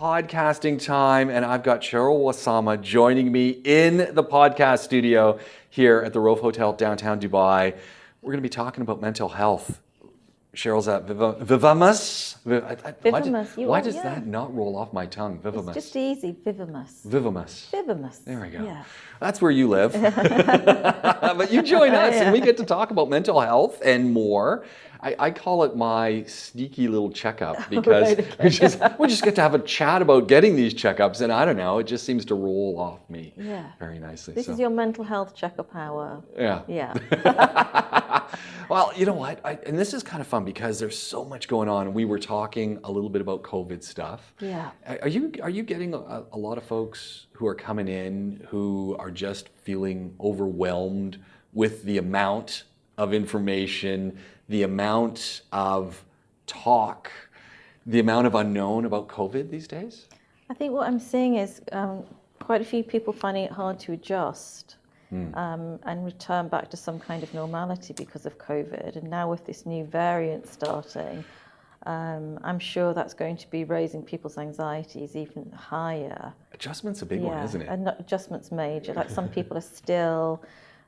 podcasting time, and I've got Cheryl Warsama joining me in the podcast studio here at the Rove Hotel downtown Dubai. We're going to be talking about mental health. Cheryl's at Vivamus. Vivamus. Why does that not roll off my tongue? Vivamus. It's just easy. Vivamus. Vivamus. Vivamus. There we go. Yeah. That's where you live. But you join us and we get to talk about mental health and more. I call it my sneaky little checkup because we just get to have a chat about getting these checkups, and I don't know, it just seems to roll off me very nicely. This is your mental health checkup hour. Yeah. Yeah. Well, you know what? And this is kind of fun because there's so much going on. We were talking a little bit about COVID stuff. Yeah. Are you getting a lot of folks who are coming in who are just feeling overwhelmed with the amount of information, the amount of talk, the amount of unknown about COVID these days? I think what I'm seeing is quite a few people finding it hard to adjust and return back to some kind of normality because of COVID. And now with this new variant starting, I'm sure that's going to be raising people's anxieties even higher. Adjustment's a big one, isn't it? And adjustment's major. Like some people are still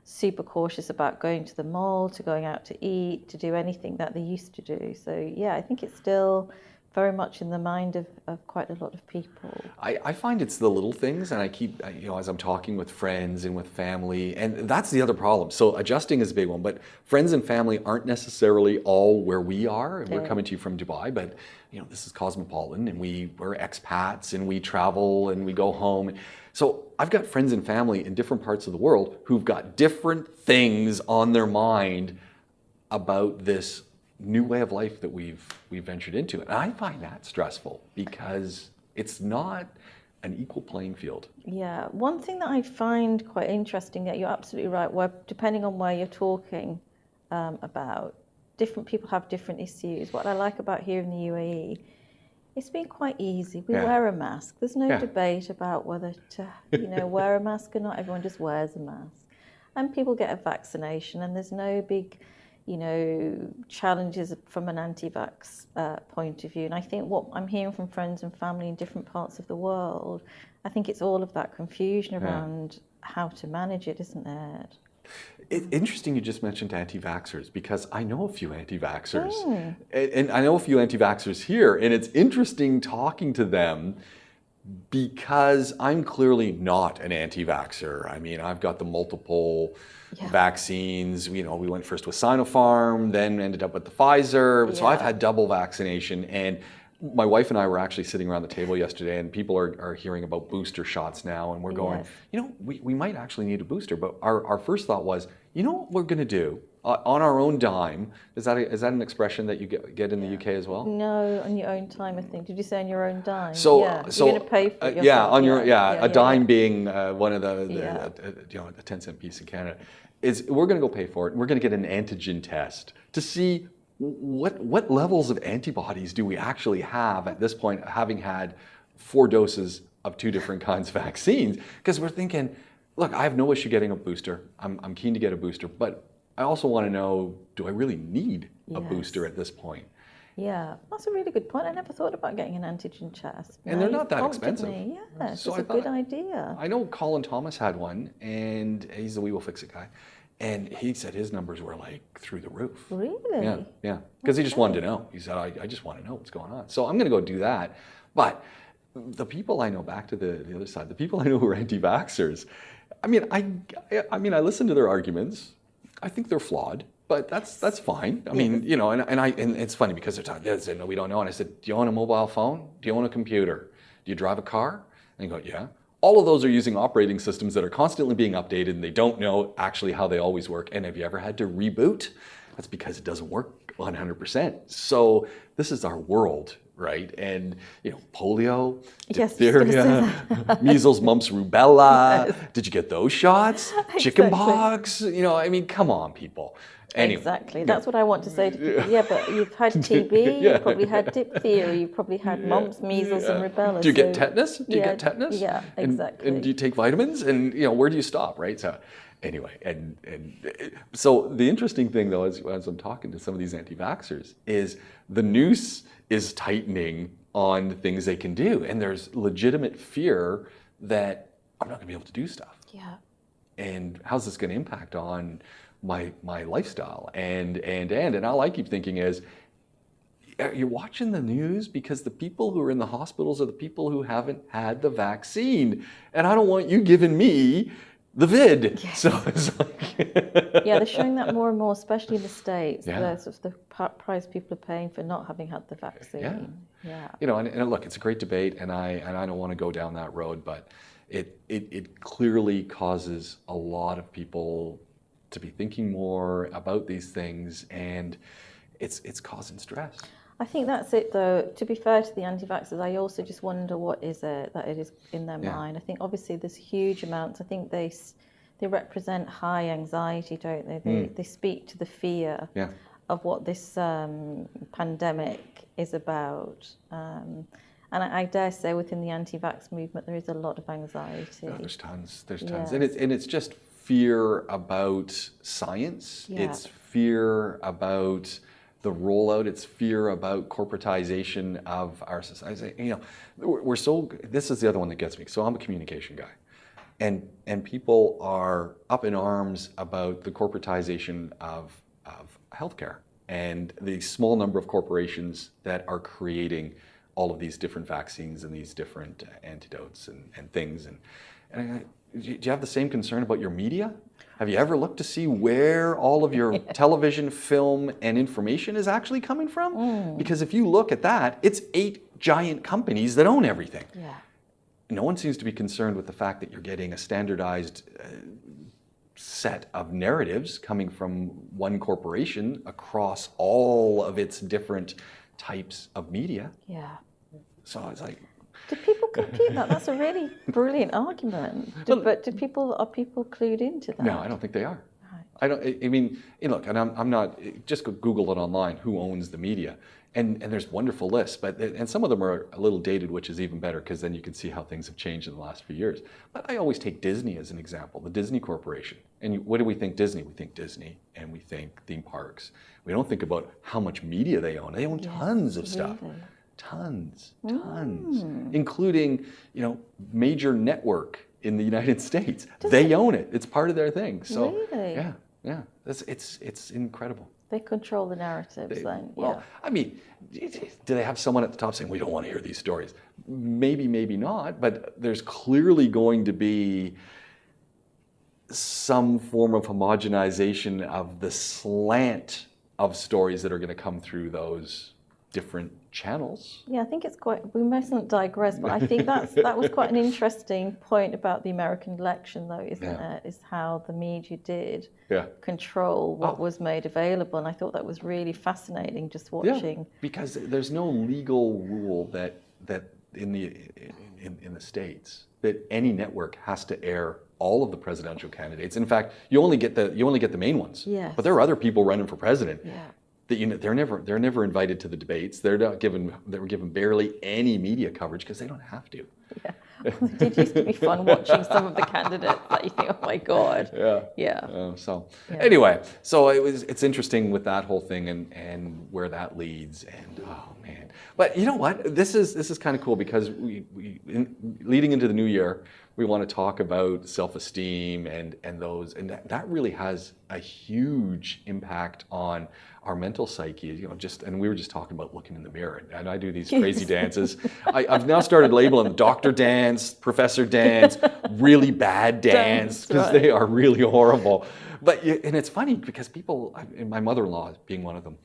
super cautious about going to the mall, to going out to eat, to do anything that they used to do. So yeah, I think it's still very much in the mind of quite a lot of people. I find it's the little things, and I keep, as I'm talking with friends and with family, and that's the other problem. So adjusting is a big one, but friends and family aren't necessarily all where we are. And we're coming to you from Dubai, but this is cosmopolitan, and we're expats, and we travel, and we go home. So I've got friends and family in different parts of the world who've got different things on their mind about this new way of life that we've ventured into. And I find that stressful because it's not an equal playing field. Yeah, one thing that I find quite interesting, that you're absolutely right, where depending on where you're talking about, different people have different issues. What I like about here in the UAE, it's been quite easy. We wear a mask. There's no debate about whether to wear a mask or not. Everyone just wears a mask. And people get a vaccination, and there's no big challenges from an anti-vax point of view. And I think what I'm hearing from friends and family in different parts of the world, I think it's all of that confusion around how to manage it, isn't it? It's interesting you just mentioned anti-vaxxers, because I know a few anti-vaxxers. And I know a few anti-vaxxers here, and it's interesting talking to them because I'm clearly not an anti-vaxxer. I mean, I've got the multiple vaccines. We went first with Sinopharm, then ended up with the Pfizer. So I've had double vaccination. And my wife and I were actually sitting around the table yesterday, and people are hearing about booster shots now. And we're going, we might actually need a booster. But our first thought was, what we're going to do on our own dime. Is that an expression that you get in the UK as well? No, on your own time, I think. Did you say on your own dime? So you're going to pay for it yourself. A dime being one of the a 10-cent piece in Canada. We're going to go pay for it, and we're going to get an antigen test to see what levels of antibodies do we actually have at this point, having had 4 doses of 2 different kinds of vaccines. Because we're thinking, look, I have no issue getting a booster. I'm keen to get a booster, but I also want to know, do I really need a booster at this point? Yeah, that's a really good point. I never thought about getting an antigen test. And they're not that expensive. Yes, so it's a good idea. I know Colin Thomas had one, and he's the We Will Fix It guy. And he said his numbers were like through the roof. Really? Yeah. Because he just wanted to know. He said, I just want to know what's going on. So I'm going to go do that. But the people I know, back to the other side, the people I know who are anti-vaxxers, I mean, I listen to their arguments. I think they're flawed, but that's fine. I mean, and it's funny because they said, no, we don't know. And I said, do you own a mobile phone? Do you own a computer? Do you drive a car? And they go, yeah. All of those are using operating systems that are constantly being updated, and they don't know actually how they always work. And have you ever had to reboot? That's because it doesn't work 100%. So this is our world, right? And polio, diphtheria, measles, mumps, rubella. Did you get those shots? Chicken pox? I mean, come on, people. Anyway, exactly. That's what I want to say to people. Yeah, but you've had TB, you've probably had diphtheria, you've probably had mumps, measles, and rubella. Do you get tetanus? Do you get tetanus? Yeah, exactly. And do you take vitamins? And where do you stop, right? So anyway, and so the interesting thing though, as I'm talking to some of these anti-vaxxers, is the noose is tightening on things they can do. And there's legitimate fear that I'm not going to be able to do stuff. Yeah. And how's this going to impact on my lifestyle? And all I keep thinking is, you're watching the news because the people who are in the hospitals are the people who haven't had the vaccine. And I don't want you giving me the vid. Yes. So it's like Yeah, they're showing that more and more, especially in the States. Yeah. The sort of the price people are paying for not having had the vaccine. Yeah. You know, and look, it's a great debate, and I don't want to go down that road, but it clearly causes a lot of people to be thinking more about these things, and it's causing stress. I think that's it, though. To be fair to the anti-vaxxers, I also just wonder what is it that it is in their mind. I think obviously there's huge amounts. I think they represent high anxiety, don't they? They speak to the fear of what this pandemic is about. And I dare say within the anti-vax movement there is a lot of anxiety. Oh, there's tons, Yes. and it's just fear about science. Yeah. It's fear about the rollout. It's fear about corporatization of our society. You know, this is the other one that gets me. So I'm a communication guy, and people are up in arms about the corporatization of healthcare and the small number of corporations that are creating all of these different vaccines and these different antidotes and things. And do you have the same concern about your media? Have you ever looked to see where all of your television, film, and information is actually coming from? Because if you look at that, it's 8 giant companies that own everything. Yeah. No one seems to be concerned with the fact that you're getting a standardized set of narratives coming from one corporation across all of its different types of media. Yeah. So it's like, Do people compute that? That's a really brilliant argument. But are people clued into that? no, I don't think they are. Right. I mean, look, and I'm not, just go Google it online, who owns the media. And there's wonderful lists, and some of them are a little dated, which is even better, because then you can see how things have changed in the last few years. But I always take Disney as an example, the Disney Corporation. And what do we think Disney? We think Disney, and we think theme parks. We don't think about how much media they own. They own tons of stuff. Really? Tons, including, major network in the United States. They own it. It's part of their thing. So Really? yeah, it's incredible. They control the narratives then. Well, I mean, do they have someone at the top saying, we don't want to hear these stories? Maybe, maybe not, but there's clearly going to be some form of homogenization of the slant of stories that are going to come through those different channels. Yeah, I think it's we mustn't digress, but I think that was quite an interesting point about the American election, though, isn't it? Is how the media did control what was made available, and I thought that was really fascinating just watching. Yeah, because there's no legal rule that in the States that any network has to air all of the presidential candidates. In fact, you only get the main ones. Yes. But there are other people running for president. Yeah. That they're never invited to the debates. They were given barely any media coverage because they don't have to. Yeah. It did used to be fun watching some of the candidates that you think, oh my God. Yeah. Yeah. Anyway, so it's interesting with that whole thing and where that leads, and oh man. But you know what? This is kind of cool because leading into the new year, we want to talk about self-esteem and that really has a huge impact on our mental psyche, and we were just talking about looking in the mirror, and I do these crazy dances. I've now started labeling doctor dance, professor dance, really bad dance, because they are really horrible. But and it's funny because people, and my mother-in-law being one of them,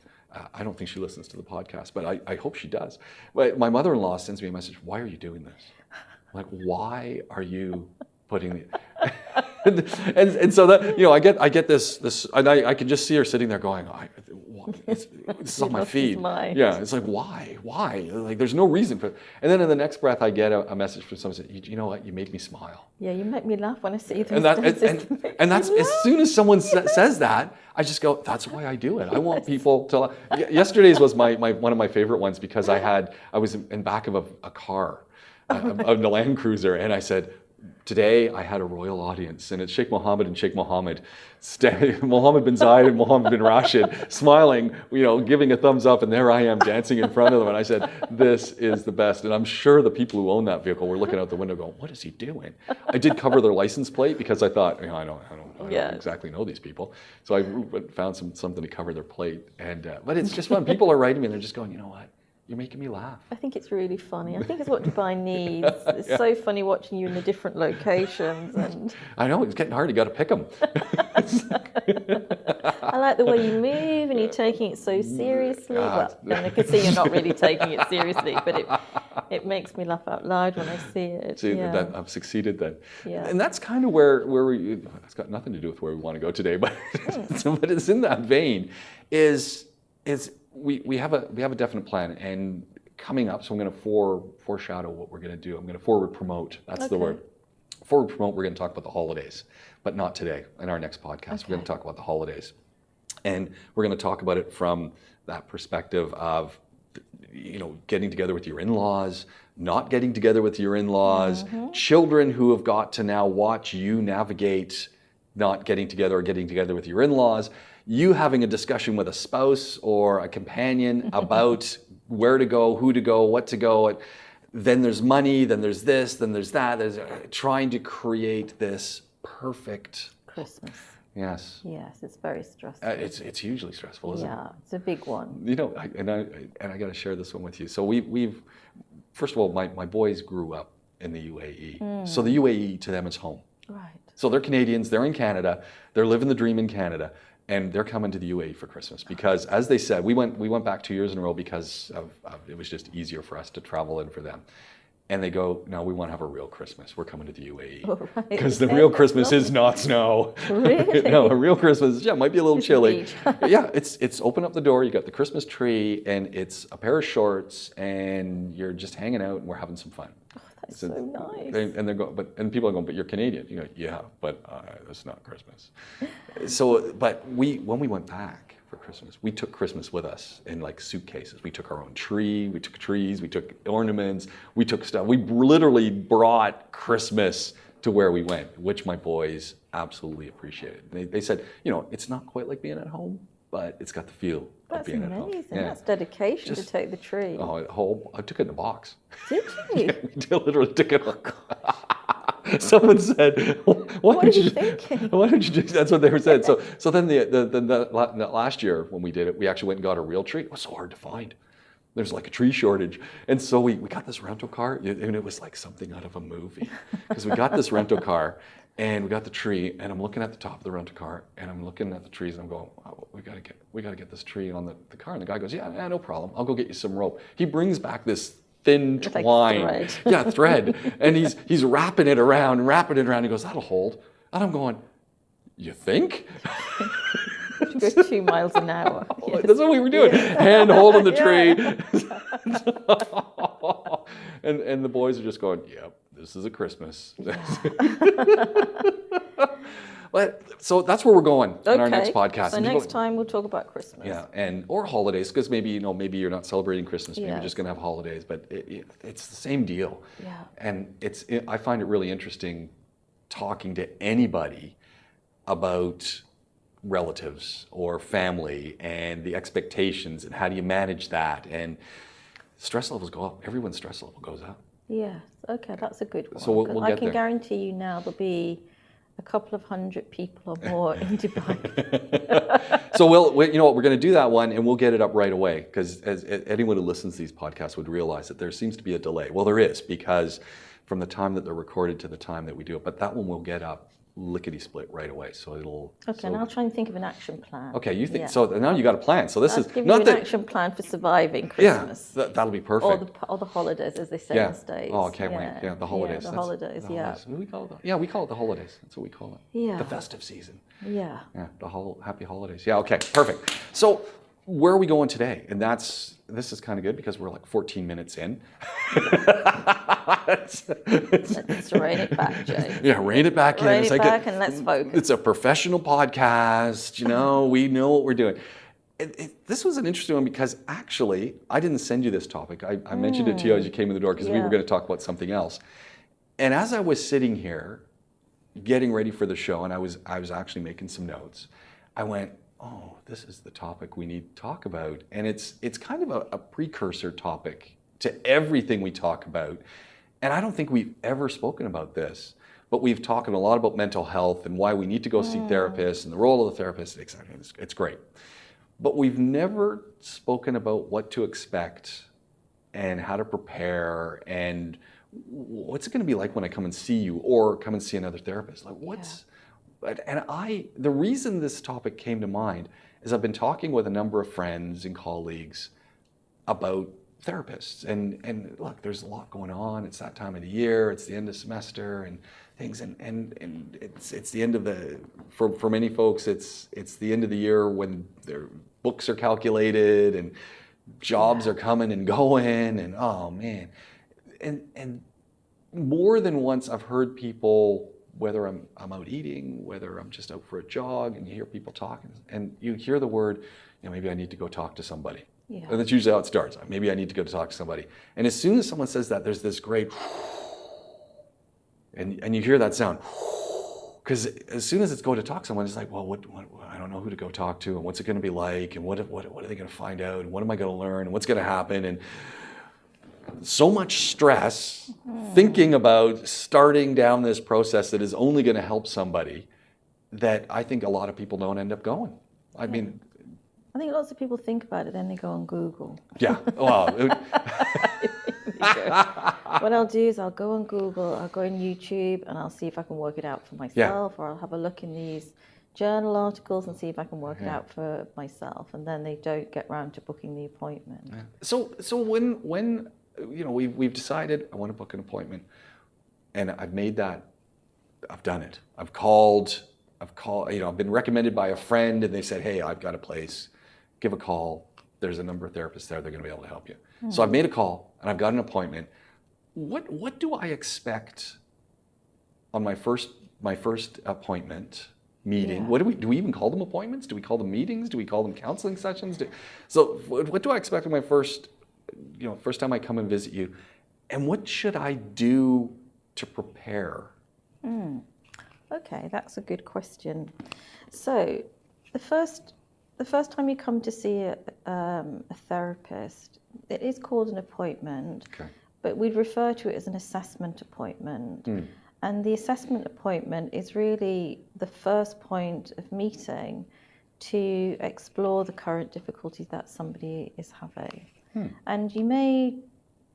I don't think she listens to the podcast, but I hope she does. But my mother-in-law sends me a message, why are you doing this? I'm like, why are you putting the... and so that, I get this, and I can just see her sitting there going, this is on my feed. Yeah, it's like, why? Like, there's no reason for it. And then in the next breath, I get a message from someone saying, you know what, you make me smile. Yeah, you make me laugh when I see you. And that's as soon as someone says that, I just go, that's why I do it. I want people to... Yesterday's was one of my favorite ones because I was in back of a car, of the Land Cruiser, and I said, today I had a royal audience, and it's Sheikh Mohammed and Sheikh Mohammed, Mohammed bin Zayed and Mohammed bin Rashid, smiling, giving a thumbs up, and there I am dancing in front of them. And I said, this is the best. And I'm sure the people who own that vehicle were looking out the window going, what is he doing? I did cover their license plate because I thought, I don't exactly know these people. So I found something to cover their plate. But it's just fun. People are writing me and they're just going, you know what? You're making me laugh. I think it's really funny. I think it's what Dubai needs. It's so funny watching you in the different locations. And I know, it's getting hard. You got to pick them. I like the way you move and you're taking it so seriously. Well, and I can see you're not really taking it seriously, but it makes me laugh out loud when I see it. See, that I've succeeded then. Yeah. And that's kind of where it's got nothing to do with where we want to go today, but but it's in that vein. We have a definite plan, and coming up, so I'm going to foreshadow what we're going to do. I'm going to forward promote. That's the word. Forward promote. We're going to talk about the holidays, but not today. In our next podcast, we're going to talk about the holidays, and we're going to talk about it from that perspective of, getting together with your in-laws, not getting together with your in-laws, children who have got to now watch you navigate not getting together or getting together with your in-laws. You having a discussion with a spouse or a companion about where to go, who to go, what to go. Then there's money, then there's this, then there's that. There's trying to create this perfect Christmas. Yes. Yes, it's very stressful. It's hugely stressful, isn't it? Yeah, it's a big one. I got to share this one with you. So we've first of all, my boys grew up in the UAE. So the UAE to them is home. Right. So they're Canadians, they're in Canada, they're living the dream in Canada. And they're coming to the UAE for Christmas because, as they said, we went back 2 years in a row because it was just easier for us to travel in for them. And they go, no, we want to have a real Christmas. We're coming to the UAE because the real Christmas is not snow. Really? No, a real Christmas, might be a little chilly. Beach. Yeah, it's open up the door. You got the Christmas tree, and it's a pair of shorts, and you're just hanging out, and we're having some fun. That's so nice. And they're going, and people are going, but you're Canadian. You go, yeah, but that's not Christmas. So, but when we went back for Christmas, we took Christmas with us in like suitcases. We took our own tree, we took trees, we took ornaments, we took stuff. We literally brought Christmas to where we went, which my boys absolutely appreciated. They said, it's not quite like being at home, but it's got the feel of being at home. That's amazing. That's dedication to take the tree. I took it in a box. Did you? We literally took it. Someone said, "What are you thinking? Why don't you do?" That's what they were saying. So then the last year when we did it, we actually went and got a real tree. It was so hard to find. There's like a tree shortage, and so we got this rental car, and it was like something out of a movie because we got this rental car. And we got the tree, and I'm looking at the top of the rental car, and I'm looking at the trees, and I'm going, oh, we gotta get this tree on the car. And the guy goes, yeah, no problem. I'll go get you some rope. He brings back this thin twine, like thread. Thread, and he's wrapping it around. He goes, that'll hold. And I'm going, you think? Go 2 miles an hour. Yes. That's what we were doing. Hand holding the tree. And the boys are just going, yep, this is a Christmas. So that's where we're going in our next podcast. So next time we'll talk about Christmas. Yeah, or holidays, because maybe you're not celebrating Christmas. Maybe you're just going to have holidays, but it's the same deal. Yeah. And I find it really interesting talking to anybody about relatives or family and the expectations and how do you manage that, and stress levels go up. Everyone's stress level goes up. Yes. Okay, that's a good one. So we'll I get can there. guarantee you now there'll be a couple of 100 people or more in Dubai. So we're going to do that one, and we'll get it up right away, because as anyone who listens to these podcasts would realize that there seems to be a delay. Well, there is, because from the time that they're recorded to the time that we do it, but that one will get up lickety-split right away. So it'll... Okay, and I'll try and think of an action plan. Okay, you think... Yeah. So now you got a plan. So this I'll is... give not you an action plan for surviving Christmas. Yeah, that'll be perfect. Or the holidays, as they say in the States. Oh, I can't wait. Yeah, the holidays. Yeah, the holidays, Holidays. We call it we call it the holidays. That's what we call it. Yeah. The festive season. Yeah. Yeah, happy holidays. Yeah, okay, perfect. So where are we going today? And this is kind of good because we're like 14 minutes in. Let's rein it back, James. Yeah, rein it back in. Rein it back and let's focus. It's a professional podcast. We know what we're doing. This was an interesting one because actually, I didn't send you this topic. I mentioned it to you as you came in the door because we were going to talk about something else. And as I was sitting here getting ready for the show, and I was actually making some notes, I went, oh, this is the topic we need to talk about. And it's kind of a precursor topic to everything we talk about. And I don't think we've ever spoken about this, but we've talked a lot about mental health and why we need to go see therapists and the role of the therapist. Exactly, it's great. But we've never spoken about what to expect and how to prepare and what's it going to be like when I come and see you or come and see another therapist? Like the reason this topic came to mind is I've been talking with a number of friends and colleagues about therapists and look, there's a lot going on. It's that time of the year. It's the end of semester and things and it's the end of for many folks it's the end of the year when their books are calculated and jobs are coming and going and oh man. And more than once I've heard people, whether I'm out eating, whether I'm just out for a jog, and you hear people talking, and you hear the word, maybe I need to go talk to somebody. Yeah. And that's usually how it starts. Maybe I need to go talk to somebody. And as soon as someone says that, there's this great, and you hear that sound, because as soon as it's go to talk to someone, it's like, well, what I don't know who to go talk to, and what's it going to be like, and what are they going to find out, and what am I going to learn, and what's going to happen, and so much stress thinking about starting down this process that is only going to help somebody that I think a lot of people don't end up going. I mean, I think lots of people think about it, then they go on Google. Yeah, well. What I'll do is I'll go on Google, I'll go on YouTube, and I'll see if I can work it out for myself, or I'll have a look in these journal articles and see if I can work it out for myself, and then they don't get round to booking the appointment. Yeah. So when we've decided I want to book an appointment, and I've done it. I've called, I've been recommended by a friend, and they said, hey, I've got a place, give a call. There's a number of therapists there, they're going to be able to help you. So I've made a call, and I've got an appointment. What do I expect on my first appointment meeting? Yeah. What do we even call them appointments? Do we call them meetings? Do we call them counseling sessions? So what do I expect on my first time I come and visit you, and what should I do to prepare? Okay, that's a good question. So the first time you come to see a therapist, it is called an appointment, but we'd refer to it as an assessment appointment. And the assessment appointment is really the first point of meeting to explore the current difficulties that somebody is having. And you may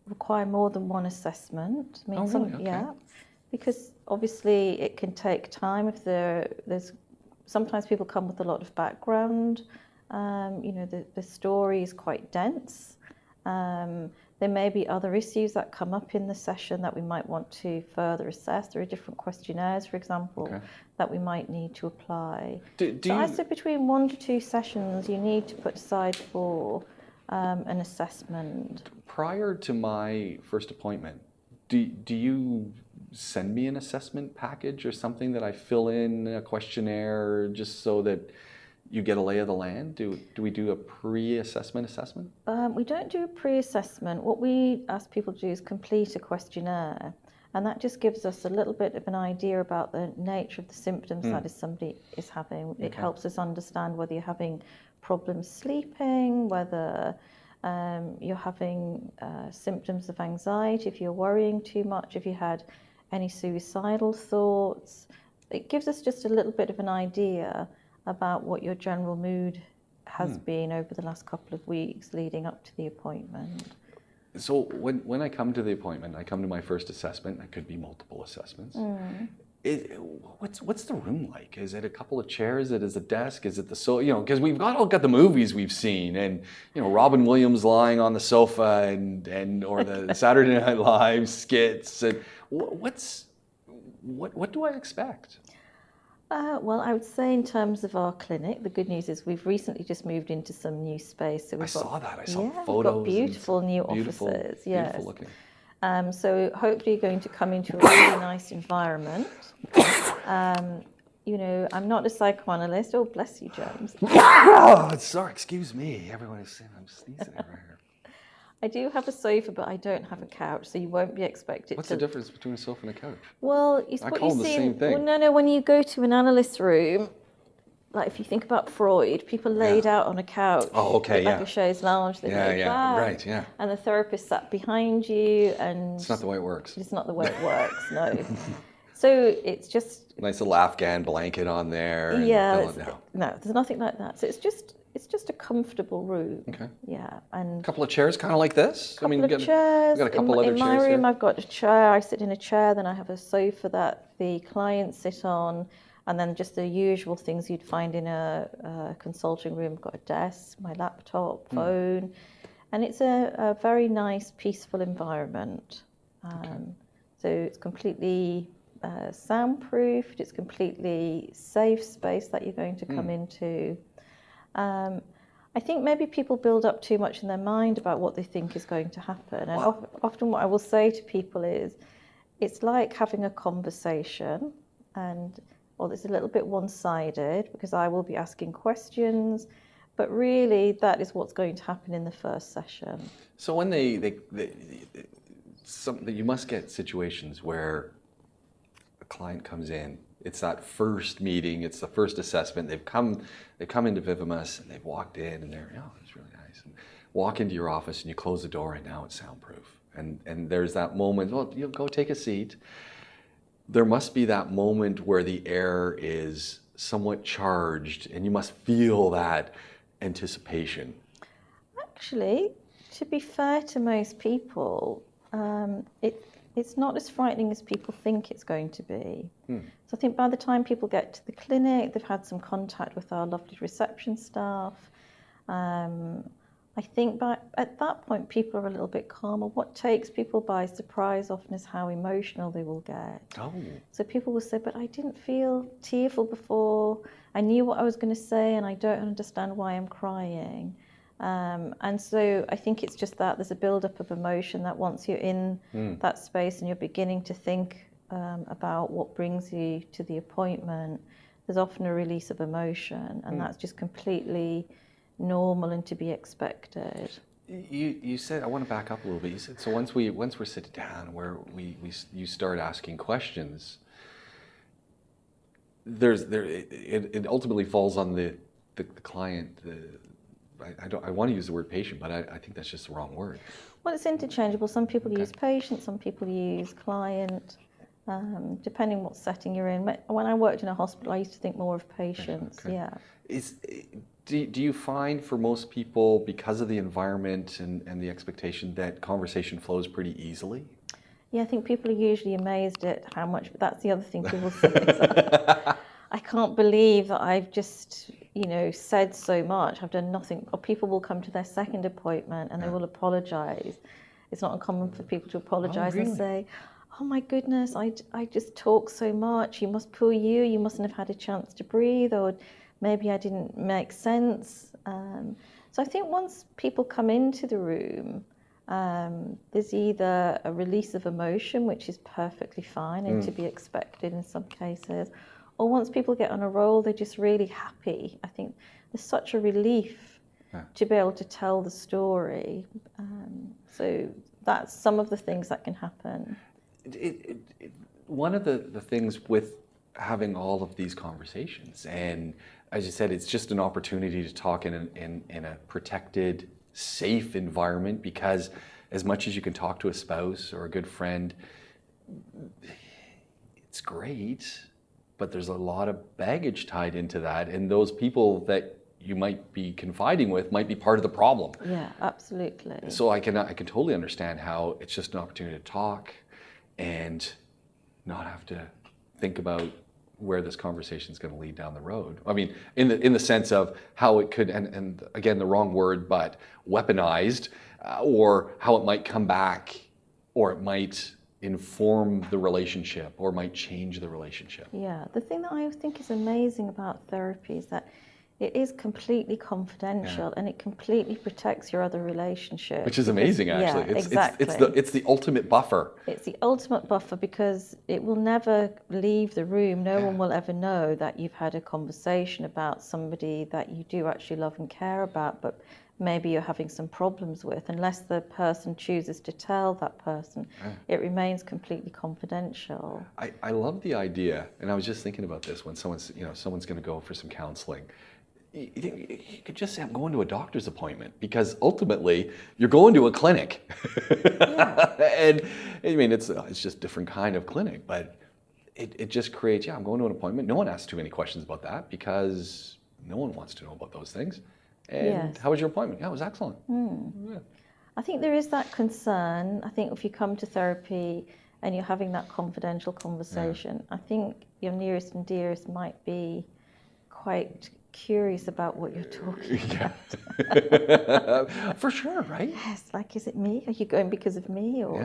require more than one assessment. I mean, really? Okay. Because obviously it can take time if there's sometimes people come with a lot of background. The story is quite dense. There may be other issues that come up in the session that we might want to further assess. There are different questionnaires, for example, that we might need to apply. So I say between 1 to 2 sessions you need to put aside for an assessment. Prior to my first appointment, do you send me an assessment package or something that I fill in a questionnaire just so that you get a lay of the land? Do we do a pre-assessment assessment? We don't do a pre-assessment. What we ask people to do is complete a questionnaire, and that just gives us a little bit of an idea about the nature of the symptoms that somebody is having. It helps us understand whether you're having problems sleeping, whether you're having symptoms of anxiety, if you're worrying too much, if you had any suicidal thoughts. It gives us just a little bit of an idea about what your general mood has been over the last couple of weeks leading up to the appointment. So when I come to the appointment, I come to my first assessment. It could be multiple assessments. What's the room like? Is it a couple of chairs? Is it a desk? Is it because we've all got the movies we've seen, and Robin Williams lying on the sofa, and or the Saturday Night Live skits. And what do I expect? Well, I would say in terms of our clinic, the good news is we've recently just moved into some new space. So I saw photos. We've got beautiful new offices. Yes. Beautiful looking. So hopefully you're going to come into a really nice environment. I'm not a psychoanalyst. Oh, bless you, James. Sorry, excuse me. Everyone is saying I'm sneezing over here. I do have a sofa, but I don't have a couch, so you won't be expected What's to. the difference between a sofa and a couch? Well, it's I what call you them the see. same thing. Well, no. When you go to an analyst room, like if you think about Freud, people laid out on a couch. Oh, okay, like yeah. a chaise lounge. They lay back, right, yeah. And the therapist sat behind you, and It's not the way it works. it's not the way it works. No. So it's just Nice little Afghan blanket on there. And no, there's nothing like that. So it's just a comfortable room. Okay. Yeah, and A couple of chairs, kind of like this. couple of chairs. We've got a couple other in chairs my room, here. I've got a chair. I sit in a chair. Then I have a sofa that the clients sit on, and then just the usual things you'd find in a consulting room. I've got a desk, my laptop, phone, and it's a very nice, peaceful environment. So it's completely soundproofed. It's completely safe space that you're going to come into. I think maybe people build up too much in their mind about what they think is going to happen. And often what I will say to people is, it's like having a conversation, and it's a little bit one-sided because I will be asking questions, but really that is what's going to happen in the first session. So when you must get situations where a client comes in. It's that first meeting. It's the first assessment. They've come into Vivamus and they've walked in and they're, oh, it's really nice. And walk into your office and you close the door and now it's soundproof. And there's that moment. Well, you'll go take a seat. There must be that moment where the air is somewhat charged and you must feel that anticipation. Actually, to be fair to most people, it's not as frightening as people think it's going to be. So I think by the time people get to the clinic, they've had some contact with our lovely reception staff. I think at that point, people are a little bit calmer. What takes people by surprise often is how emotional they will get. Oh. So people will say, but I didn't feel tearful before. I knew what I was going to say and I don't understand why I'm crying. And so I think it's just that there's a build-up of emotion that once you're in that space and you're beginning to think about what brings you to the appointment, there's often a release of emotion, and that's just completely normal and to be expected. You said, I want to back up a little bit. You said, so once we're sitting down, where you start asking questions, it ultimately falls on the client. I want to use the word patient, but I think that's just the wrong word. Well, it's interchangeable. Some people use patient, some people use client, depending what setting you're in. When I worked in a hospital, I used to think more of patients. Okay. Yeah. Do you find for most people, because of the environment and the expectation, that conversation flows pretty easily? Yeah, I think people are usually amazed at how much, but that's the other thing people say. I can't believe that I've just, said so much. I've done nothing. Or people will come to their second appointment and they will apologise. It's not uncommon for people to apologise and say, oh my goodness, I just talk so much. You mustn't have had a chance to breathe, or maybe I didn't make sense. So I think once people come into the room, there's either a release of emotion, which is perfectly fine and to be expected in some cases, or once people get on a roll, they're just really happy. I think there's such a relief to be able to tell the story. So that's some of the things that can happen. One of the things with having all of these conversations, and as you said, it's just an opportunity to talk in a protected, safe environment, because as much as you can talk to a spouse or a good friend, it's great, but there's a lot of baggage tied into that, and those people that you might be confiding with might be part of the problem. Yeah, absolutely. So I can totally understand how it's just an opportunity to talk and not have to think about where this conversation is going to lead down the road. I mean, in the sense of how it could, and again, the wrong word, but weaponized, or how it might come back, or it might inform the relationship, or might change the relationship. Yeah, the thing that I think is amazing about therapy is that It is completely confidential, and it completely protects your other relationship. Which is amazing, actually. Yeah, exactly. It's the ultimate buffer. It's the ultimate buffer because it will never leave the room. No one will ever know that you've had a conversation about somebody that you do actually love and care about, but maybe you're having some problems with. Unless the person chooses to tell that person, it remains completely confidential. I love the idea, and I was just thinking about this when someone's going to go for some counseling. You could just say, I'm going to a doctor's appointment, because ultimately you're going to a clinic. And I mean, it's just a different kind of clinic, but it just creates, I'm going to an appointment. No one asks too many questions about that because no one wants to know about those things. And how was your appointment? Yeah, it was excellent. Yeah. I think there is that concern. I think if you come to therapy and you're having that confidential conversation, I think your nearest and dearest might be quite curious about what you're talking about. For sure, right? Yes, like, is it me? Are you going because of me? Or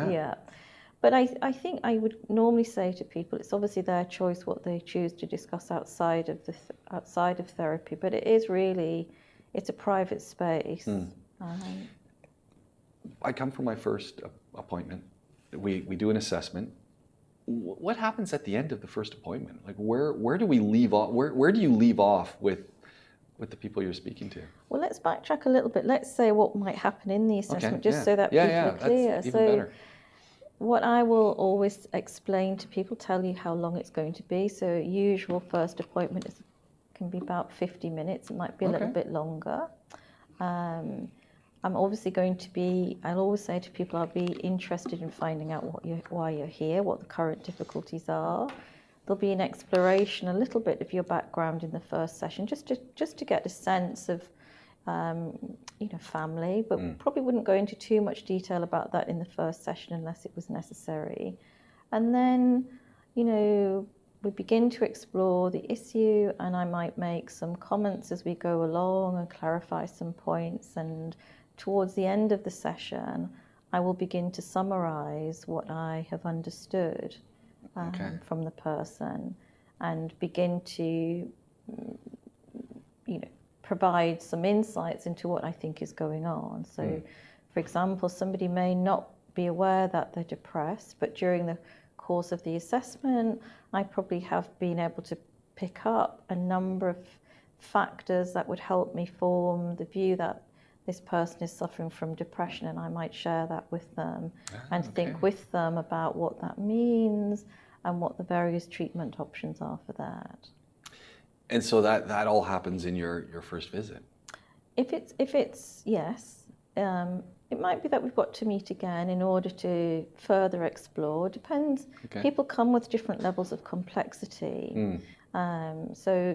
But I think I would normally say to people, it's obviously their choice what they choose to discuss outside of therapy, but it is really, it's a private space. I come for my first appointment. We do an assessment. What happens at the end of the first appointment? Like, where do we leave off? Where do you leave off with the people you're speaking to? Well, let's backtrack a little bit. Let's say what might happen in the assessment, so that people are clear. That's even better. What I will always explain to people, tell you how long it's going to be. So usual first appointment can be about 50 minutes. It might be a little bit longer. I'm obviously I'll always say to people, I'll be interested in finding out why you're here, what the current difficulties are. There'll be an exploration, a little bit of your background in the first session, just to get a sense of, family, but probably wouldn't go into too much detail about that in the first session unless it was necessary. And then, we begin to explore the issue, and I might make some comments as we go along and clarify some points. And towards the end of the session, I will begin to summarize what I have understood from the person, and begin to, provide some insights into what I think is going on. So, for example, somebody may not be aware that they're depressed, but during the course of the assessment, I probably have been able to pick up a number of factors that would help me form the view that this person is suffering from depression, and I might share that with them and think with them about what that means and what the various treatment options are for that. And so that all happens in your first visit? If it's yes, it might be that we've got to meet again in order to further explore. Depends. People come with different levels of complexity. So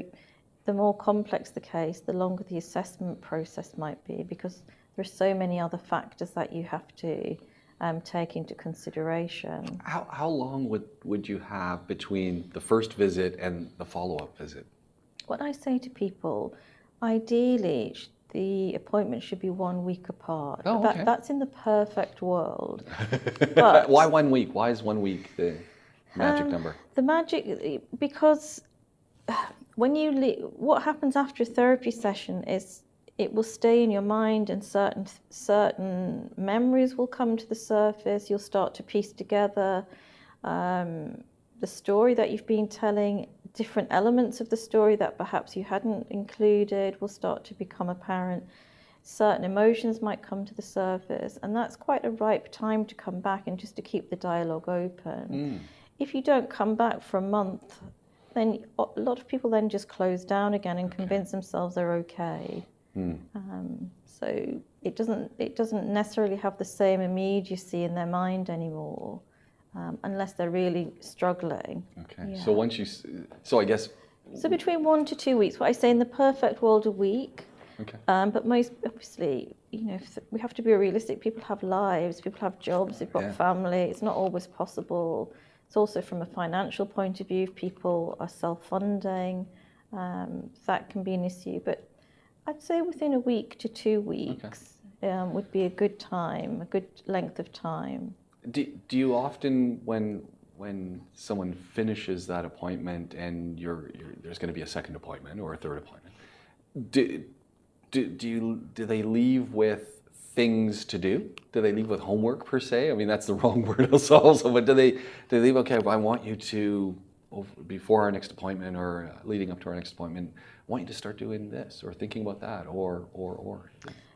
the more complex the case, the longer the assessment process might be, because there's so many other factors that you have to take into consideration. How long would you have between the first visit and the follow-up visit? What I say to people, ideally, the appointment should be 1 week apart. That's in the perfect world. But why 1 week? Why is 1 week the magic number? The magic, because when you what happens after a therapy session is it will stay in your mind, and certain memories will come to the surface. You'll start to piece together the story that you've been telling. Different elements of the story that perhaps you hadn't included will start to become apparent. Certain emotions might come to the surface, and that's quite a ripe time to come back and just to keep the dialogue open. If you don't come back for a month, then a lot of people then just close down again and convince themselves they're okay. So it doesn't necessarily have the same immediacy in their mind anymore. Unless they're really struggling. So I guess. So between 1 to 2 weeks, what I say in the perfect world, a week. But most, obviously, we have to be realistic. People have lives, people have jobs, they've got family. It's not always possible. It's also from a financial point of view, if people are self-funding, that can be an issue. But I'd say within a week to 2 weeks would be a good time, a good length of time. Do you often, when someone finishes that appointment and there's going to be a second appointment or a third appointment, do, do they leave with things to do? Do they leave with homework per se? I mean, that's the wrong word also, but do they leave, okay, well, I want you to, before our next appointment or leading up to our next appointment, I want you to start doing this or thinking about that or.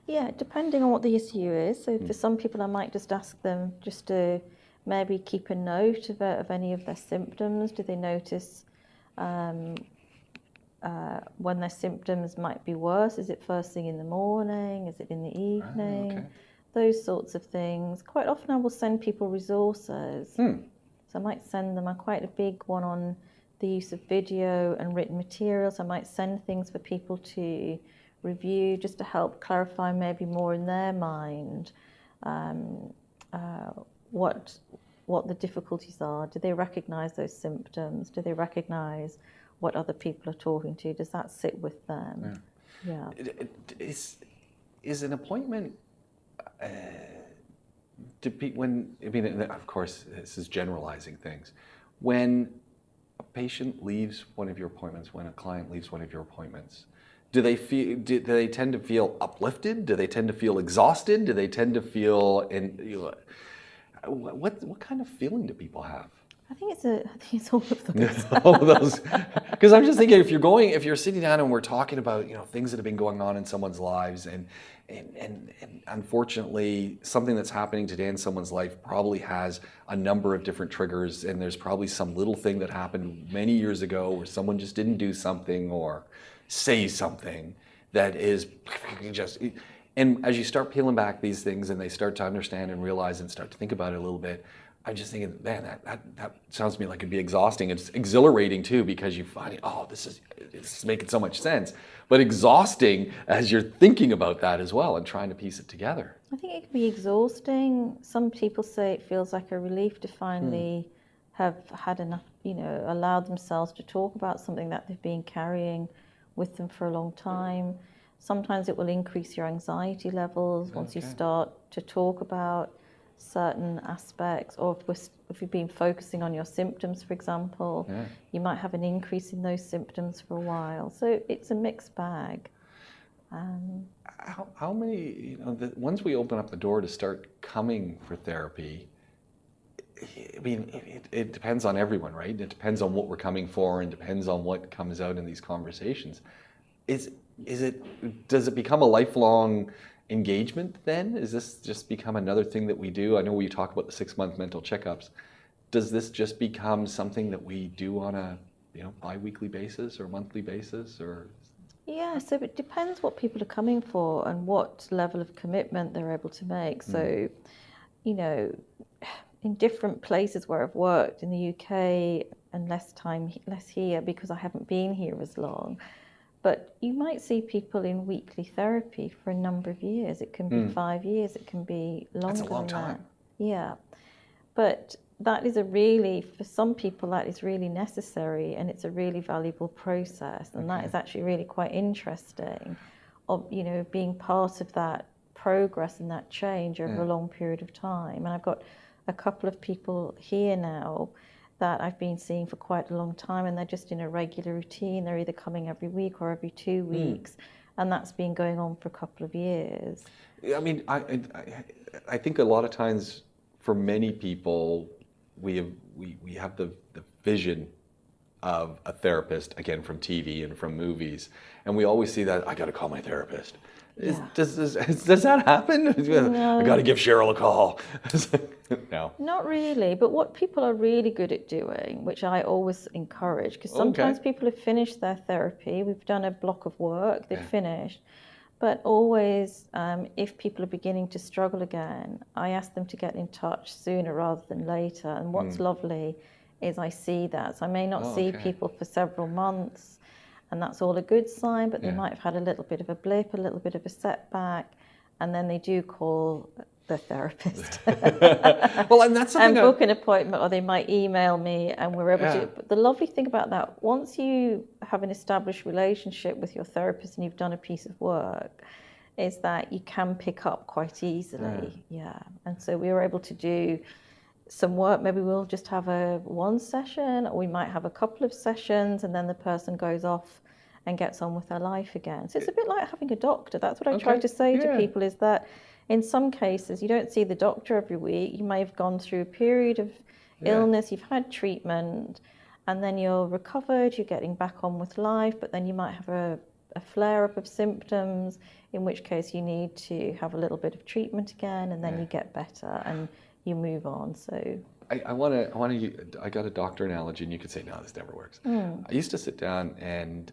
Yeah, depending on what the issue is. So for some people, I might just ask them just to maybe keep a note of any of their symptoms. Do they notice when their symptoms might be worse? Is it first thing in the morning? Is it in the evening? Okay. Those sorts of things. Quite often I will send people resources. So I might send them quite a big one on the use of video and written materials. I might send things for people to review just to help clarify maybe more in their mind what the difficulties are. Do they recognize those symptoms? Do they recognize what other people are talking to? Does that sit with them? Yeah. Is an appointment of course, this is generalizing things. When a patient leaves one of your appointments, when a client leaves one of your appointments, do they tend to feel uplifted? Do they tend to feel exhausted? Do they tend to feel what kind of feeling do people have? I think it's all of those. All of those, because I'm just thinking if you're sitting down and we're talking about things that have been going on in someone's lives, and unfortunately something that's happening today in someone's life probably has a number of different triggers, and there's probably some little thing that happened many years ago where someone just didn't do something or say something that is just. And as you start peeling back these things and they start to understand and realize and start to think about it a little bit, I'm just thinking, man, that sounds to me like it'd be exhausting. It's exhilarating too, because you find, this is making so much sense, but exhausting as you're thinking about that as well and trying to piece it together. I think it can be exhausting. Some people say it feels like a relief to finally have had enough, allowed themselves to talk about something that they've been carrying with them for a long time. Sometimes it will increase your anxiety levels once you start to talk about certain aspects, or if you've been focusing on your symptoms, for example, you might have an increase in those symptoms for a while. So it's a mixed bag. How many, once we open up the door to start coming for therapy, I mean, it depends on everyone, right? It depends on what we're coming for and depends on what comes out in these conversations. Does it become a lifelong engagement then? Is this just become another thing that we do? I know we talk about the 6-month mental checkups. Does this just become something that we do on a bi-weekly basis or monthly basis, or? Yeah, so it depends what people are coming for and what level of commitment they're able to make. So, in different places where I've worked in the UK and less here because I haven't been here as long. But you might see people in weekly therapy for a number of years. It can be 5 years, it can be longer That's a long than time. that. Yeah. But that is for some people, that is really necessary, and it's a really valuable process. And that is actually really quite interesting, of being part of that progress and that change over a long period of time. And I've got a couple of people here now that I've been seeing for quite a long time, and they're just in a regular routine. They're either coming every week or every 2 weeks, and that's been going on for a couple of years. I mean, I think a lot of times for many people, we have the vision of a therapist, again, from TV and from movies, and we always see that, I got to call my therapist. Does that happen? No. I got to give Cheryl a call. No. Not really, but what people are really good at doing, which I always encourage, because sometimes people have finished their therapy, we've done a block of work, they've finished, but always, if people are beginning to struggle again, I ask them to get in touch sooner rather than later. And what's lovely is I see that. So I may not see people for several months, and that's all a good sign, but they might have had a little bit of a blip, a little bit of a setback, and then they do call the therapist. Well, and that's something. And book an appointment, or they might email me, and we're able to. But the lovely thing about that, once you have an established relationship with your therapist and you've done a piece of work, is that you can pick up quite easily. And so we were able to do some work. Maybe we'll just have one session, or we might have a couple of sessions, and then the person goes off and gets on with their life again. So it's a bit like having a doctor. That's what I Okay. try to say to Yeah. people, is that in some cases you don't see the doctor every week. You may have gone through a period of illness, you've had treatment, and then you're recovered, you're getting back on with life, but then you might have a flare-up of symptoms, in which case you need to have a little bit of treatment again, and then you get better and you move on. So I got a doctor analogy, and you could say, no, this never works. I used to sit down and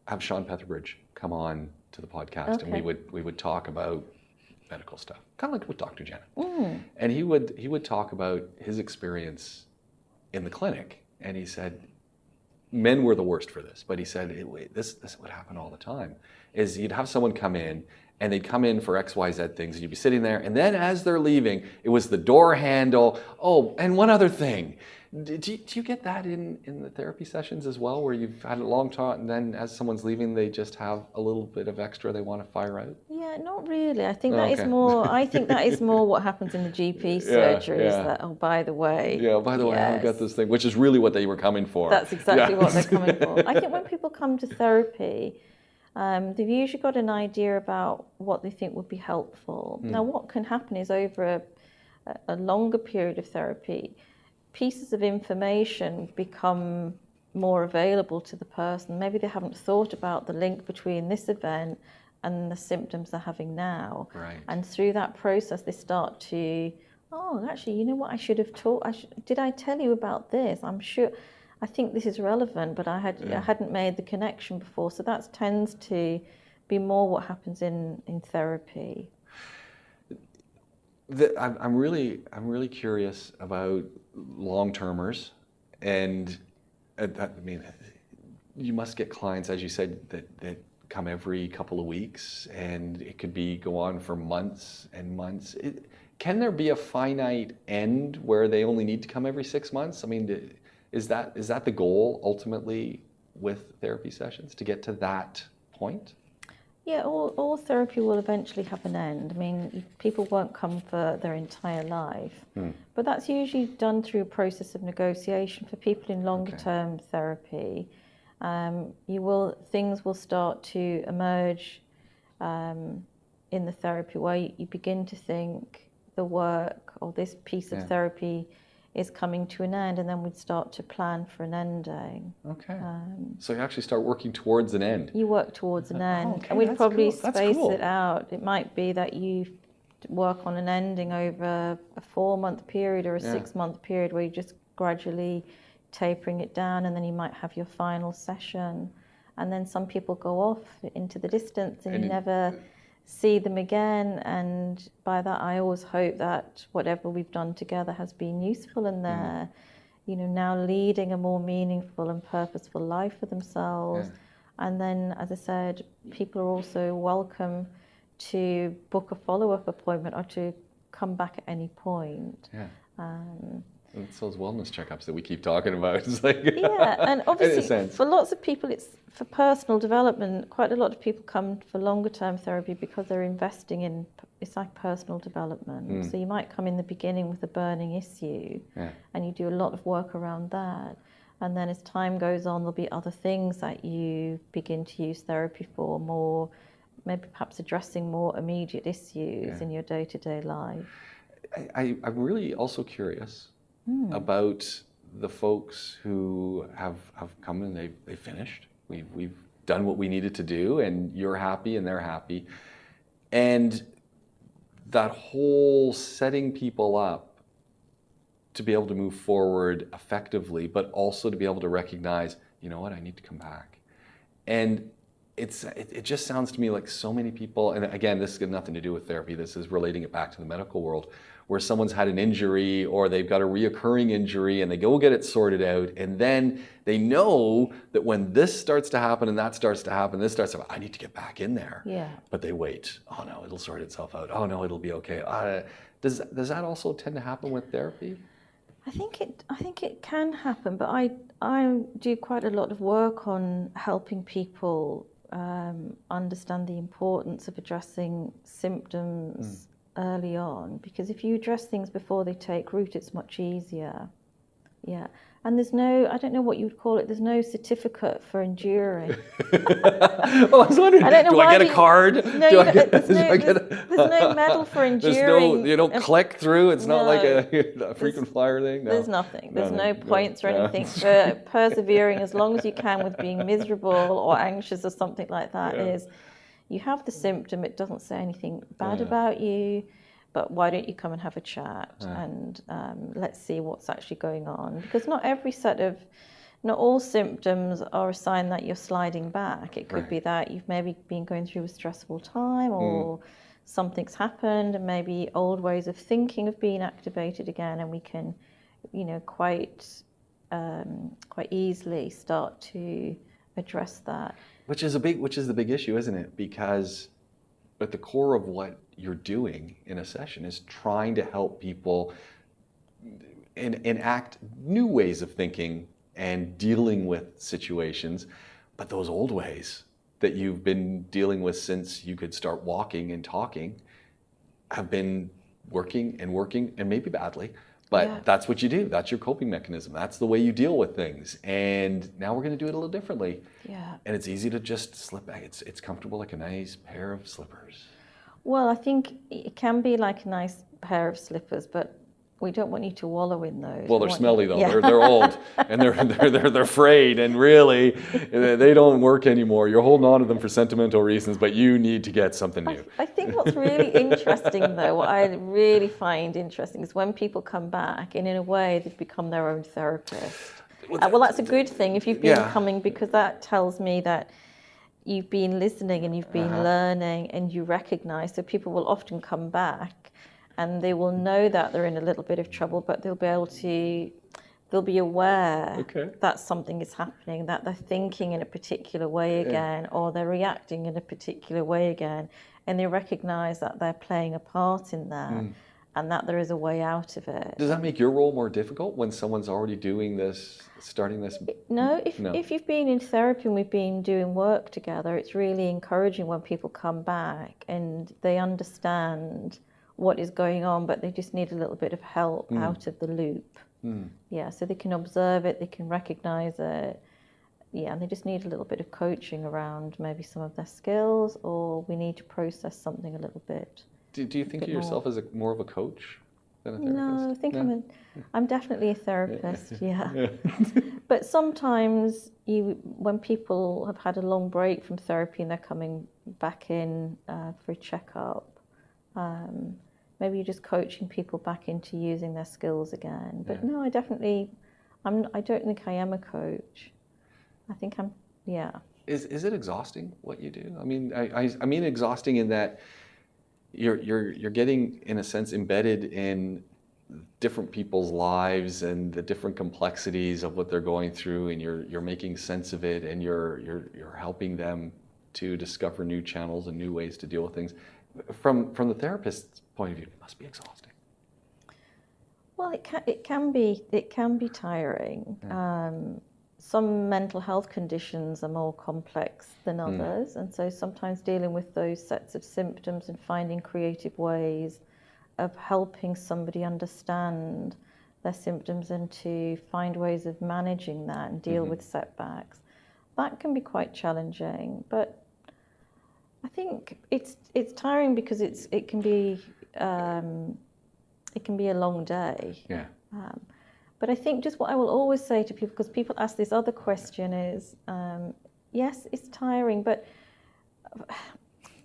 have Sean Petherbridge come on to the podcast, and we would talk about medical stuff, kind of like with Dr. Jenna. And he would talk about his experience in the clinic, and he said men were the worst for this, but he said this would happen all the time. Is you'd have someone come in, and they'd come in for XYZ things, and you'd be sitting there, and then as they're leaving, it was the door handle. Oh, and one other thing. Do you get that in the therapy sessions as well, where you've had a long talk, and then as someone's leaving, they just have a little bit of extra they want to fire out? yeah, not really. I think that is more. I think that is more what happens in the GP surgery. Is that, oh, by the way. Yeah, by the way, I got this thing, which is really what they were coming for. That's exactly what they're coming for. I think when people come to therapy, they've usually got an idea about what they think would be helpful. Now, what can happen is over a longer period of therapy, pieces of information become more available to the person. Maybe they haven't thought about the link between this event and the symptoms they're having now. Right. And through that process, they start to, oh, actually, you know what, I should have taught, did I tell you about this? I'm sure, I think this is relevant, but I hadn't made the connection before. So that tends to be more what happens in therapy. I'm really curious about long-termers, and I mean, you must get clients, as you said, that come every couple of weeks, and it could go on for months and months. Can there be a finite end where they only need to come every 6 months? I mean, is that the goal ultimately with therapy sessions, to get to that point? Yeah, all therapy will eventually have an end. I mean, people won't come for their entire life, but that's usually done through a process of negotiation. For people in longer term therapy, things will start to emerge in the therapy where you begin to think the work or this piece of therapy is coming to an end, and then we'd start to plan for an ending. Okay. So you actually start working towards an end. You work towards an end, okay, and we'd probably cool. space it out. It might be that you work on an ending over a 4-month period or a 6-month period, where you're just gradually tapering it down, and then you might have your final session. And then some people go off into the distance, and you never see them again. And by that, I always hope that whatever we've done together has been useful, and they're now leading a more meaningful and purposeful life for themselves. And then, as I said, people are also welcome to book a follow-up appointment or to come back at any point. It's those wellness checkups that we keep talking about. It's like, and obviously for lots of people it's for personal development. Quite a lot of people come for longer term therapy because they're investing in, it's like personal development. So you might come in the beginning with a burning issue, and you do a lot of work around that. And then as time goes on, there'll be other things that you begin to use therapy for, more, maybe perhaps addressing more immediate issues in your day-to-day life. I'm really also curious about the folks who have come and they've finished. We've done what we needed to do, and you're happy and they're happy. And that whole setting people up to be able to move forward effectively, but also to be able to recognize, you know what, I need to come back. And it just sounds to me like so many people, and again, this has got nothing to do with therapy, this is relating it back to the medical world, where someone's had an injury or they've got a reoccurring injury and they go get it sorted out, and then they know that when this starts to happen and that starts to happen, this starts to happen, I need to get back in there. But they wait. Oh no, it'll sort itself out. Oh no, it'll be okay. Does that also tend to happen with therapy? I think it can happen, but I do quite a lot of work on helping people understand the importance of addressing symptoms early on, because if you address things before they take root, it's much easier. Yeah. And there's no, I don't know what you would call it, there's no certificate for enduring. Well, I was wondering, I don't know do why I get a card? No, Do you I don't, get, there's do no, I get there's no medal for there's enduring. no, you don't click through. It's not like a frequent flyer thing. No. There's nothing. There's no Nothing. points or No. anything for persevering as long as you can with being miserable or anxious or something like that. Yeah. Is you have the symptom, it doesn't say anything bad Yeah. about you, but why don't you come and have a chat Yeah. and let's see what's actually going on? Because not all symptoms are a sign that you're sliding back. It could Right. be that you've maybe been going through a stressful time or something's happened and maybe old ways of thinking have been activated again, and we can, quite easily start to address that. Which is the big issue, isn't it? Because at the core of what you're doing in a session is trying to help people enact new ways of thinking and dealing with situations, but those old ways that you've been dealing with since you could start walking and talking have been working and maybe badly, but that's what you do. That's your coping mechanism. That's the way you deal with things. And now we're going to do it a little differently. Yeah. And it's easy to just slip back. It's comfortable like a nice pair of slippers. Well, I think it can be like a nice pair of slippers, but we don't want you to wallow in those. Well, they're smelly though. Yeah. They're old and they're frayed, and really they don't work anymore. You're holding on to them for sentimental reasons, but you need to get something new. I think what's really interesting though, what I really find interesting is when people come back and in a way they've become their own therapist. Well, that's a good thing if you've been coming, because that tells me that you've been listening and you've been learning and you recognize. So people will often come back and they will know that they're in a little bit of trouble, but they'll be aware that something is happening, that they're thinking in a particular way again, or they're reacting in a particular way again, and they recognize that they're playing a part in that and that there is a way out of it. Does that make your role more difficult when someone's already doing this, starting this? No, if you've been in therapy and we've been doing work together, it's really encouraging when people come back and they understand what is going on, but they just need a little bit of help out of the loop. Yeah, so they can observe it, they can recognize it. Yeah, and they just need a little bit of coaching around maybe some of their skills, or we need to process something a little bit. Do you think of yourself as more of a coach than a therapist? No, I think I'm definitely a therapist, yeah. But sometimes when people have had a long break from therapy and they're coming back in for a checkup, maybe you're just coaching people back into using their skills again. But no, I don't think I am a coach. I think I'm. Is it exhausting what you do? I mean, I mean exhausting in that you're getting, in a sense, embedded in different people's lives and the different complexities of what they're going through, and you're making sense of it, and you're helping them to discover new channels and new ways to deal with things. From the therapist's point of view, it must be exhausting. Well, it can be tiring. Some mental health conditions are more complex than others, and so sometimes dealing with those sets of symptoms and finding creative ways of helping somebody understand their symptoms and to find ways of managing that and deal with setbacks, that can be quite challenging. But I think it's tiring because it can be a long day. Yeah. But I think just what I will always say to people, because people ask this other question, is yes, it's tiring, but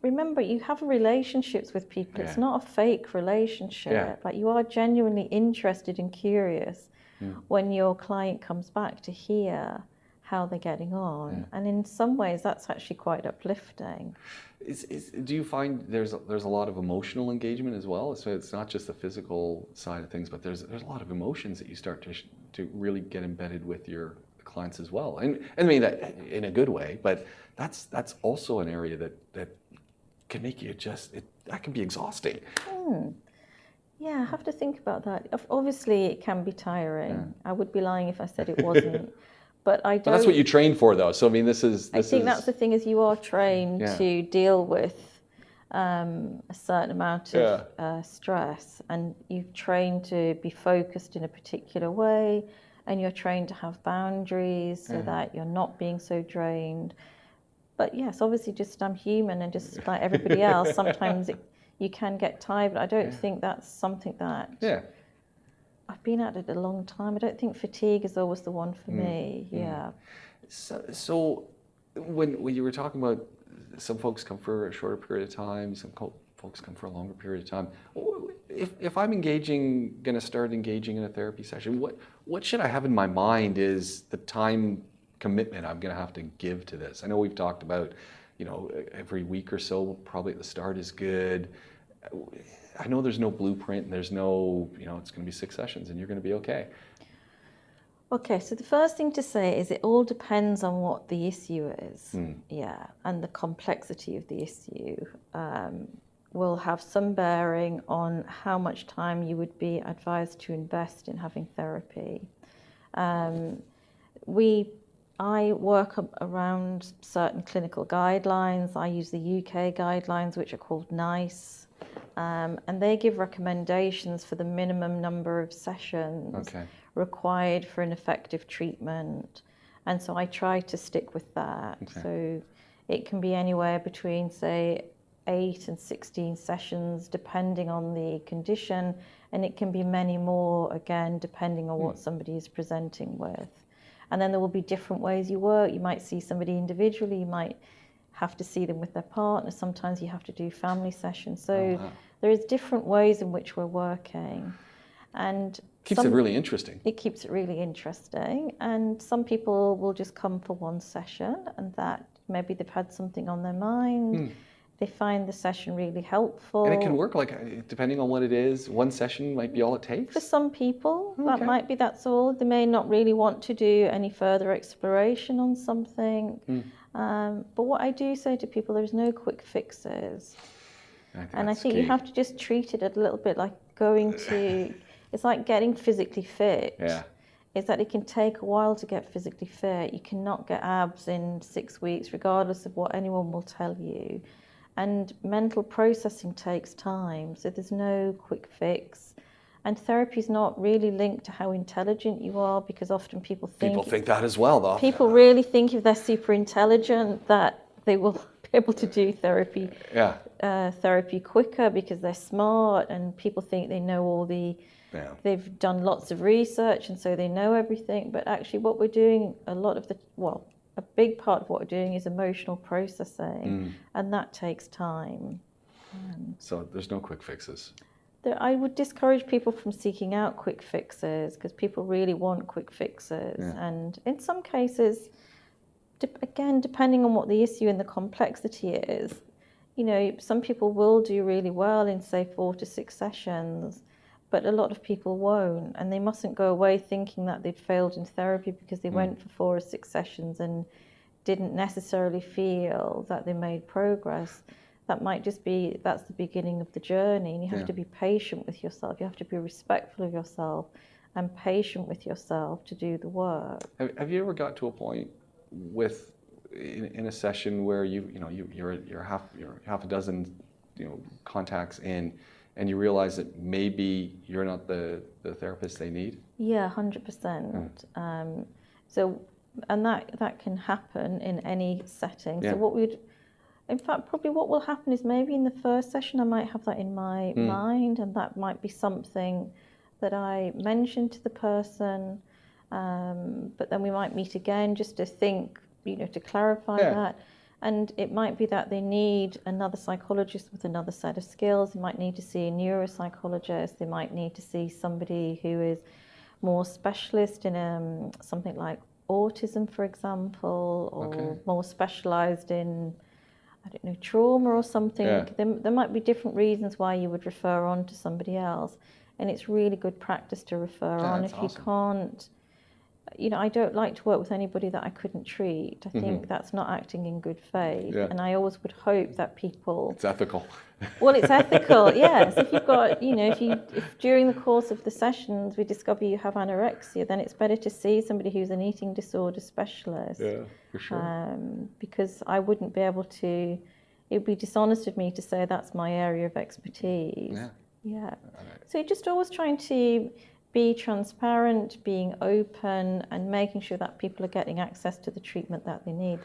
remember, you have relationships with people. It's not a fake relationship. Like, you are genuinely interested and curious when your client comes back to hear how they're getting on, and in some ways that's actually quite uplifting. Do you find there's a lot of emotional engagement as well? So it's not just the physical side of things, but there's a lot of emotions that you start to really get embedded with your clients as well. And I mean that in a good way, but that's also an area that can make you that can be exhausting. Yeah, I have to think about that. Obviously, it can be tiring. I would be lying if I said it wasn't. But I don't. But that's what you train for, though. So I mean, I think that's the thing, is you are trained to deal with a certain amount of stress, and you've trained to be focused in a particular way, and you're trained to have boundaries so that you're not being so drained. But yes, obviously, just I'm human, and just like everybody else, sometimes you can get tired. But I don't think that's something that I've been at it a long time. I don't think fatigue is always the one for me. Yeah. So when you were talking about some folks come for a shorter period of time, some folks come for a longer period of time. If I'm going to start engaging in a therapy session, what should I have in my mind is the time commitment I'm going to have to give to this? I know we've talked about, every week or so, probably at the start is good. I know there's no blueprint and there's no, it's going to be 6 sessions and you're going to be okay. Okay, so the first thing to say is it all depends on what the issue is. And the complexity of the issue will have some bearing on how much time you would be advised to invest in having therapy. I work around certain clinical guidelines. I use the UK guidelines, which are called NICE, and they give recommendations for the minimum number of sessions required for an effective treatment. And so I try to stick with that. So it can be anywhere between, say, 8 and 16 sessions, depending on the condition, and it can be many more, again, depending on what somebody is presenting with. And then there will be different ways you work. You might see somebody individually, you might have to see them with their partner. Sometimes you have to do family sessions. So there is different ways in which we're working. And keeps it really interesting. It keeps it really interesting. And some people will just come for one session, and that maybe they've had something on their mind. They find the session really helpful. And it can work, depending on what it is, one session might be all it takes? For some people, that's all. They may not really want to do any further exploration on something. But what I do say to people, there's no quick fixes. I think you have to just treat it a little bit like going to, it's like getting physically fit. Is that it can take a while to get physically fit. You cannot get abs in 6 weeks, regardless of what anyone will tell you. And mental processing takes time, so there's no quick fix. And therapy is not really linked to how intelligent you are, because often people think that as well, though. People really think if they're super intelligent that they will be able to do therapy quicker because they're smart, and people think they know all the. They've done lots of research, and so they know everything. But actually, what we're doing, a big part of what we're doing is emotional processing, and that takes time. So there's no quick fixes. I would discourage people from seeking out quick fixes, because people really want quick fixes. And in some cases, again, depending on what the issue and the complexity is, some people will do really well in, say, 4 to 6 sessions, but a lot of people won't, and they mustn't go away thinking that they'd failed in therapy because they went for 4 or 6 sessions and didn't necessarily feel that they made progress. That might just be, that's the beginning of the journey, and you have to be patient with yourself. You have to be respectful of yourself and patient with yourself to do the work. Have you ever got to a point in a session where you're half a dozen contacts in, and you realize that maybe you're not the therapist they need? Yeah, 100%. And that can happen in any setting. So probably what will happen is maybe in the first session I might have that in my mind, and that might be something that I mention to the person, but then we might meet again just to think, to clarify that. And it might be that they need another psychologist with another set of skills. They might need to see a neuropsychologist. They might need to see somebody who is more specialist in something like autism, for example, or more specialised in, trauma or something. There might be different reasons why you would refer on to somebody else. And it's really good practice to refer on. If you can't, I don't like to work with anybody that I couldn't treat. I think that's not acting in good faith. And I always would hope that people... It's ethical. Well, it's ethical, yes. If you've got, if during the course of the sessions we discover you have anorexia, then it's better to see somebody who's an eating disorder specialist. Yeah, for sure. Because I wouldn't be able to... It would be dishonest of me to say that's my area of expertise. Yeah. So you're just always trying to be transparent, being open, and making sure that people are getting access to the treatment that they need.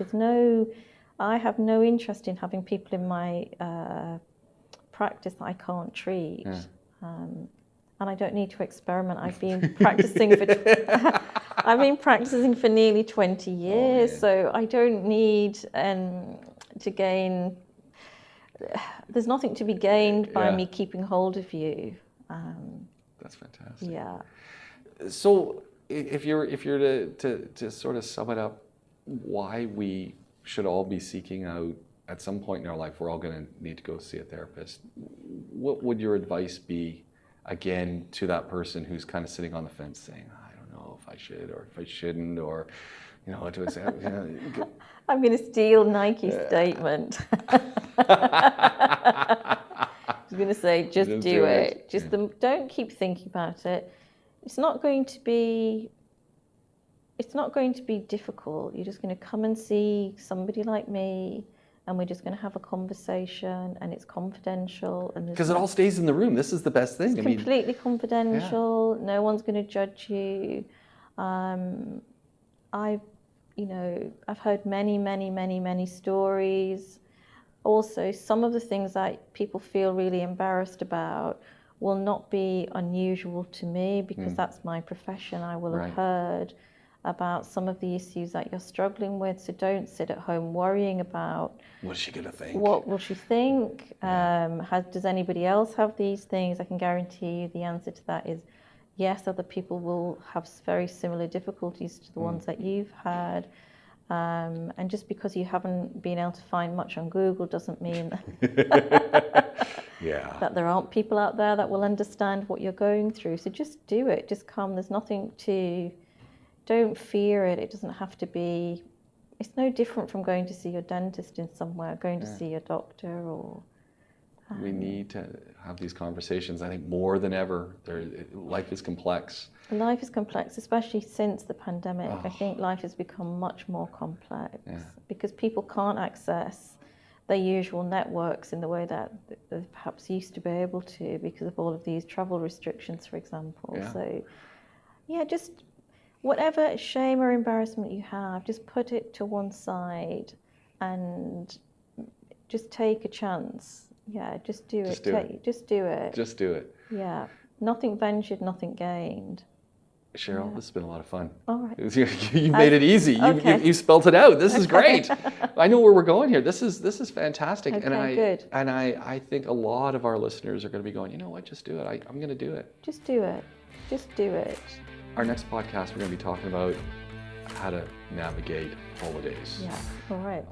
I have no interest in having people in my practice that I can't treat. Yeah. And I don't need to experiment. I've been practicing for nearly 20 years, yeah. so I don't need to gain. There's nothing to be gained by me keeping hold of you. That's fantastic. Yeah. So if you're to sort of sum it up, why we should all be seeking out, at some point in our life, we're all going to need to go see a therapist. What would your advice be, again, to that person who's kind of sitting on the fence saying, I don't know if I should or if I shouldn't, or, what do I say? I'm going to steal Nike's statement. I was going to say, just do it. Don't keep thinking about it. It's not going to be difficult. You're just going to come and see somebody like me, and we're just going to have a conversation, and it's confidential. Because it all stays in the room. This is the best thing. It's completely confidential. Yeah. No one's going to judge you. I've heard many stories. Also, some of the things that people feel really embarrassed about will not be unusual to me, because that's my profession. I will have heard about some of the issues that you're struggling with, so don't sit at home worrying about what's she going to think? What will she think? Does anybody else have these things? I can guarantee you the answer to that is yes, other people will have very similar difficulties to the ones that you've had. And just because you haven't been able to find much on Google doesn't mean that there aren't people out there that will understand what you're going through. So just do it, just come. There's nothing don't fear it. It doesn't have to be, it's no different from going to see your dentist in somewhere, going to see your doctor or... We need to have these conversations, I think, more than ever. Life is complex. Life is complex, especially since the pandemic. I think life has become much more complex because people can't access their usual networks in the way that they perhaps used to be able to because of all of these travel restrictions, for example. So, just whatever shame or embarrassment you have, just put it to one side and just take a chance. Yeah, just do it. Just do it. Just do it. Yeah. Nothing ventured, nothing gained. Cheryl, this has been a lot of fun. All right. You made it easy. You spelled it out. This is great. I know where we're going here. This is fantastic. Okay, good. And I think a lot of our listeners are going to be going, you know what, just do it. I'm going to do it. Just do it. Just do it. Our next podcast, we're going to be talking about how to navigate holidays. Yeah. All right.